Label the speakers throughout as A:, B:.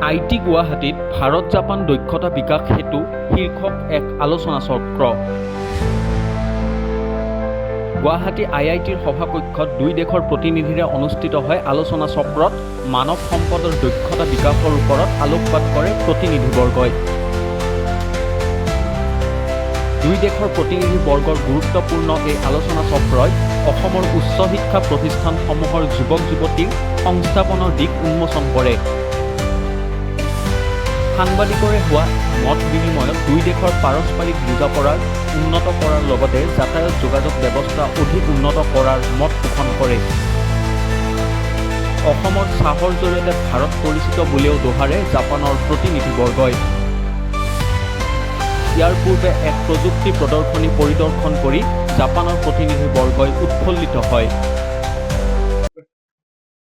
A: IT গুৱাহাটীত Bharat Japan দক্ষতা বিকাশ সেতু শীৰ্ষক এক আলোচনা চক্ৰ। গুৱাহাটী IITৰ সভাকক্ষত দুই দেশৰ প্ৰতিনিধিৰে অনুষ্ঠিত হয় আলোচনা চক্ৰত মানৱ সম্পদৰ দক্ষতা বিকাশৰ ওপৰত আলোকপাত কৰে প্ৰতিনিধিবৰ্গই। দুই দেশৰ প্ৰতিনিধিবৰ্গৰ গুৰুত্বপূৰ্ণ এই আলোচনা চক্ৰই অসমৰ উচ্চ শিক্ষা প্ৰতিষ্ঠানসমূহৰ যুৱক যুৱতীৰ সংস্থাপনৰ দিশ উন্মোচন কৰে। সাংবাদিকৰে হোৱা মত বিনিময়ত দুই দেশৰ পাৰস্পৰিক বুজাপৰাৰ উন্নত কৰাৰ লগতে যাতায়াত যোগাযোগ ব্যৱস্থা অধিক উন্নত কৰাৰ মত পোষণ কৰে। অসমৰ চাহৰ জৰিয়তে ভাৰত পৰিচিত বুলিও দোহাৰে জাপানৰ প্ৰতিনিধিবৰ্গই। ইয়াৰ পূৰ্বে এক প্ৰযুক্তি প্ৰদৰ্শনী পৰিদৰ্শন কৰি জাপানৰ প্ৰতিনিধিবৰ্গই উৎফুল্লিত হয়।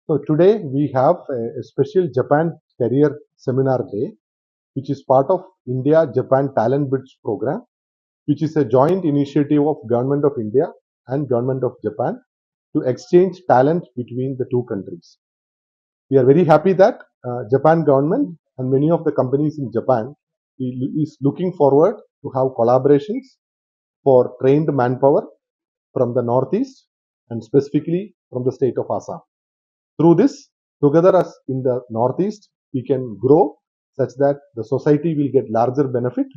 B: So today we have a special Japan Career Seminar Day, which is part of India-Japan Talent Bridge program, which is a joint initiative of Government of India and Government of Japan to exchange talent between the two countries. We are very happy that Japan government and many of the companies in Japan is looking forward to have collaborations for trained manpower from the Northeast and specifically from the state of Assam. Through this, together as in the Northeast, we can grow such that the society will get larger benefit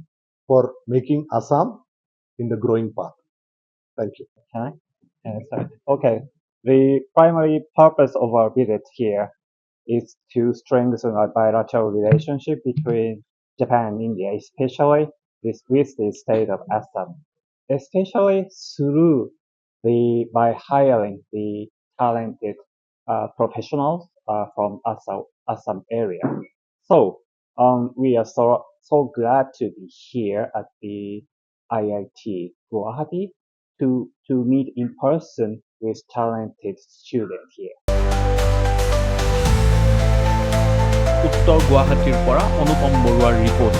B: for making Assam in the growing path. Thank you.
C: Okay. The primary purpose of our visit here is to strengthen our bilateral relationship between Japan and India, especially with the state of Assam, especially by hiring the talented professionals from Assam area. So we are so glad to be here at the IIT Guwahati to meet in person with talented students here.
A: উত্তৰ গুৱাহাটীৰ পৰা অনুপম বৰুৱাৰ report.